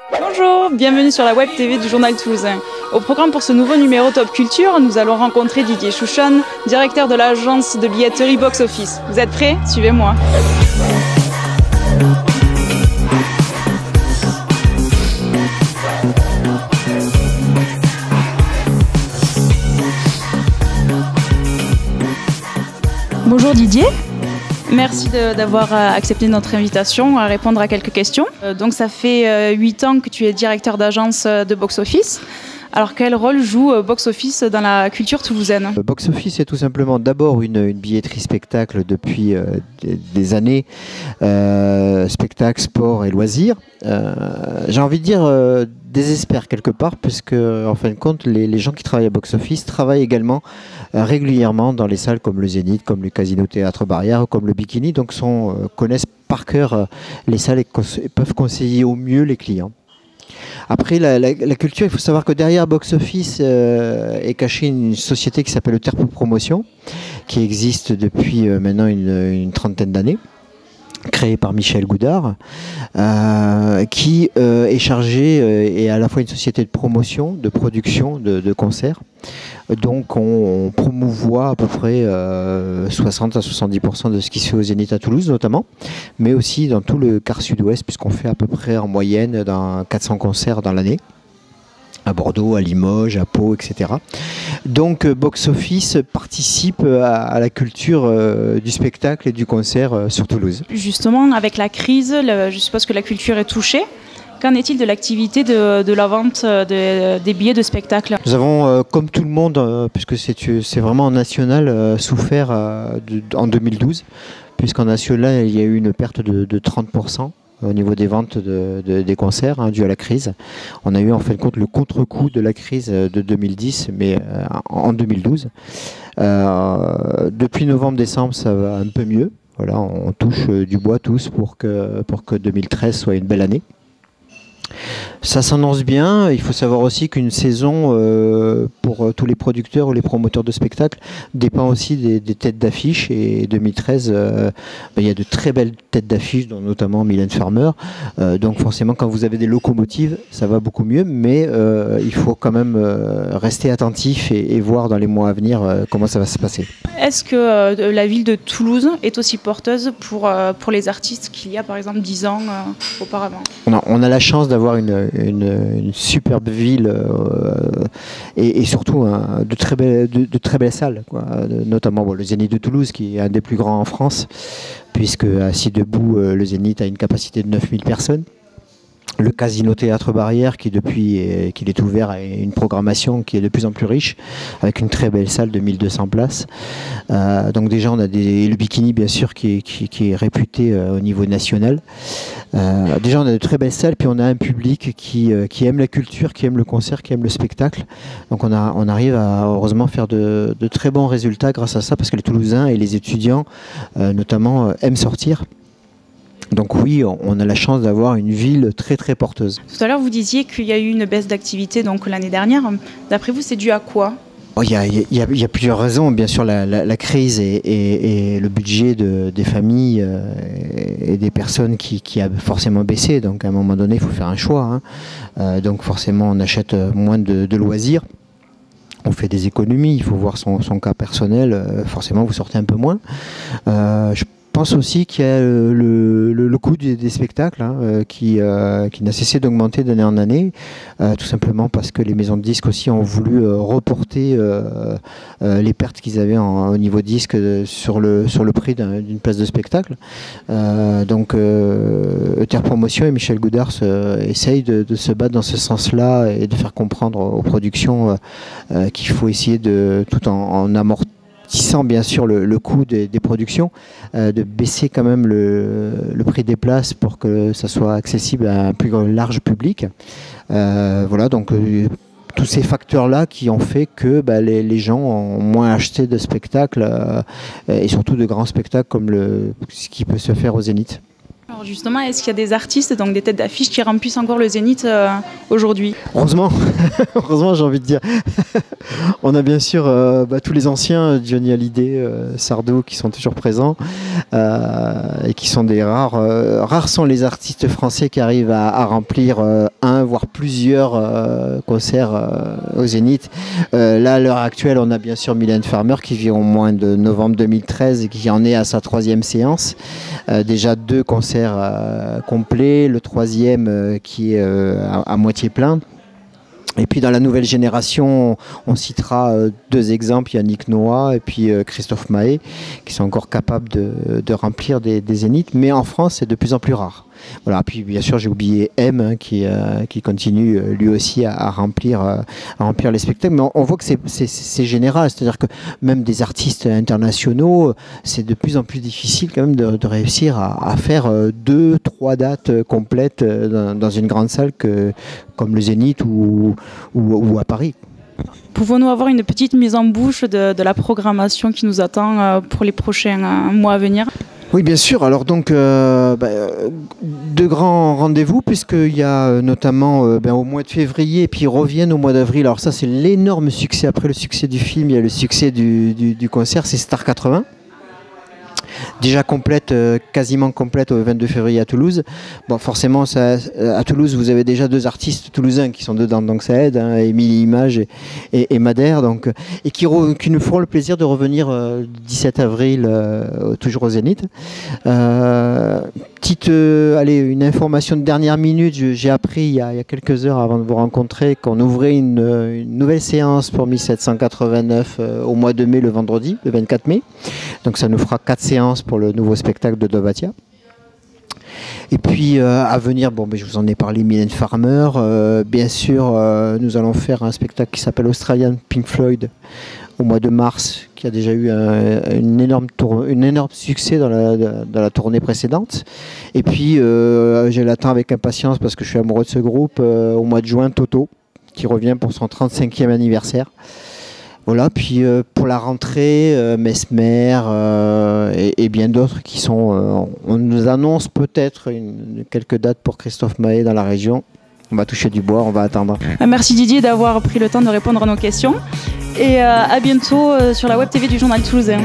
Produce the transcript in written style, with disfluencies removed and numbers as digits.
Bonjour, bienvenue sur la web TV du Journal Toulousain. Au programme pour ce nouveau numéro Top Culture, nous allons rencontrer Didier Chouchon, directeur de l'agence de billetterie Box Office. Vous êtes prêts? Suivez-moi. Bonjour Didier. Merci d'avoir accepté notre invitation à répondre à quelques questions. Donc ça fait 8 ans que tu es directeur d'agence de Box Office. Alors quel rôle joue Box Office dans la culture toulousaine? Box Office est tout simplement d'abord une billetterie spectacle depuis des années, spectacle, sport et loisirs. J'ai envie de dire désespère quelque part, puisque en fin de compte les gens qui travaillent à Box Office travaillent également régulièrement dans les salles comme le Zénith, comme le Casino Théâtre Barrière, comme le Bikini, donc connaissent par cœur les salles et peuvent conseiller au mieux les clients. Après la culture, il faut savoir que derrière Box Office est cachée une société qui s'appelle le Terpo Promotion, qui existe depuis maintenant une trentaine d'années, créée par Michel Goudard, qui est chargée et à la fois une société de promotion, de production de concerts. Donc on promouvoit à peu près 60 à 70% de ce qui se fait au Zénith à Toulouse notamment, mais aussi dans tout le quart sud-ouest, puisqu'on fait à peu près en moyenne 400 concerts dans l'année, à Bordeaux, à Limoges, à Pau, etc. Donc Box Office participe à la culture du spectacle et du concert sur Toulouse. Justement, avec la crise, je suppose que la culture est touchée. Qu'en est-il de l'activité de la vente des billets de spectacle? Nous avons, comme tout le monde, puisque c'est vraiment national, souffert en 2012, puisqu'en national, il y a eu une perte de 30%. Au niveau des ventes des concerts dû à la crise. On a eu en fin de compte le contre-coup de la crise de 2010, mais en 2012. Depuis novembre-décembre, ça va un peu mieux. Voilà, on touche du bois tous pour que 2013 soit une belle année. Ça s'annonce bien. Il faut savoir aussi qu'une saison pour tous les producteurs ou les promoteurs de spectacles dépend aussi des têtes d'affiche. Et 2013, il y a de très belles têtes d'affiche, dont notamment Mylène Farmer. Donc forcément, quand vous avez des locomotives, ça va beaucoup mieux. Mais il faut quand même rester attentif et voir dans les mois à venir comment ça va se passer. Est-ce que la ville de Toulouse est aussi porteuse pour les artistes qu'il y a par exemple 10 ans auparavant? On a la chance d'avoir une superbe ville et surtout de très belles salles, quoi. Notamment le Zénith de Toulouse, qui est un des plus grands en France, puisque assis debout, le Zénith a une capacité de 9000 personnes. Le Casino Théâtre Barrière, qui depuis qu'il est ouvert, a une programmation qui est de plus en plus riche, avec une très belle salle de 1200 places. Donc déjà on a le Bikini bien sûr qui est réputé au niveau national. Déjà on a de très belles salles, puis on a un public qui aime la culture, qui aime le concert, qui aime le spectacle. Donc on arrive à heureusement faire de très bons résultats grâce à ça, parce que les Toulousains et les étudiants notamment aiment sortir. Donc oui, on a la chance d'avoir une ville très très porteuse. Tout à l'heure, vous disiez qu'il y a eu une baisse d'activité l'année dernière. D'après vous, c'est dû à quoi? Il y a plusieurs raisons. Bien sûr, la crise et le budget des familles et des personnes qui a forcément baissé. Donc à un moment donné, il faut faire un choix. Donc forcément, on achète moins de loisirs. On fait des économies, il faut voir son cas personnel. Forcément, vous sortez un peu moins. Je pense aussi qu'il y a le coût des spectacles qui n'a cessé d'augmenter d'année en année, tout simplement parce que les maisons de disques aussi ont voulu reporter les pertes qu'ils avaient au niveau disque sur le prix d'une place de spectacle. Donc Terre Promotion et Michel Goudard essayent de se battre dans ce sens-là et de faire comprendre aux productions qu'il faut essayer tout en amortissant bien sûr le coût des productions, de baisser quand même le prix des places pour que ça soit accessible à un plus large public. Voilà, donc tous ces facteurs-là qui ont fait que les gens ont moins acheté de spectacles et surtout de grands spectacles comme ce qui peut se faire au Zénith. Alors justement, est-ce qu'il y a des artistes, donc des têtes d'affiche, qui remplissent encore le Zénith aujourd'hui? Heureusement, heureusement j'ai envie de dire. On a bien sûr tous les anciens, Johnny Hallyday, Sardou, qui sont toujours présents et qui sont des rares. Rares sont les artistes français qui arrivent à remplir un, voire plusieurs concerts au Zénith. Là, à l'heure actuelle, on a bien sûr Mylène Farmer qui vit au mois de novembre 2013 et qui en est à sa 3e séance. Déjà 2 concerts complet, le 3e qui est à moitié plein. Et puis dans la nouvelle génération, on citera 2 exemples, Yannick Noah et puis Christophe Maé, qui sont encore capables de remplir des zéniths, mais en France c'est de plus en plus rare. Voilà, puis bien sûr j'ai oublié M qui continue lui aussi à remplir les spectacles, mais on voit que c'est général, c'est-à-dire que même des artistes internationaux, c'est de plus en plus difficile quand même de réussir à faire 2-3 dates complètes dans une grande salle comme le Zénith ou à Paris. Pouvons-nous avoir une petite mise en bouche de la programmation qui nous attend pour les prochains mois à venir? Oui, bien sûr. Alors donc, 2 grands rendez-vous, puisqu'il y a notamment au mois de février, et puis ils reviennent au mois d'avril. Alors ça, c'est l'énorme succès. Après le succès du film, il y a le succès du concert, c'est Star 80. Déjà complète, quasiment complète au 22 février à Toulouse. Bon, forcément, à Toulouse, vous avez déjà 2 artistes toulousains qui sont dedans, donc ça aide, hein, Émilie Image et Madère, donc, et qui nous feront le plaisir de revenir le 17 avril, toujours au Zénith. Une information de dernière minute, j'ai appris il y a quelques heures avant de vous rencontrer qu'on ouvrait une nouvelle séance pour 1789 au mois de mai, le vendredi, le 24 mai. Donc ça nous fera 4 séances pour le nouveau spectacle de Dovatia. Et puis à venir, je vous en ai parlé, Mylène Farmer. Bien sûr, nous allons faire un spectacle qui s'appelle Australian Pink Floyd au mois de mars, qui a déjà eu un énorme succès dans la tournée précédente. Et puis je l'attends avec impatience parce que je suis amoureux de ce groupe. Au mois de juin, Toto, qui revient pour son 35e anniversaire. Voilà, puis pour la rentrée, Mesmer et bien d'autres qui sont... on nous annonce peut-être quelques dates pour Christophe Maé dans la région. On va toucher du bois, on va attendre. Merci Didier d'avoir pris le temps de répondre à nos questions. Et à bientôt sur la Web TV du Journal Toulousain.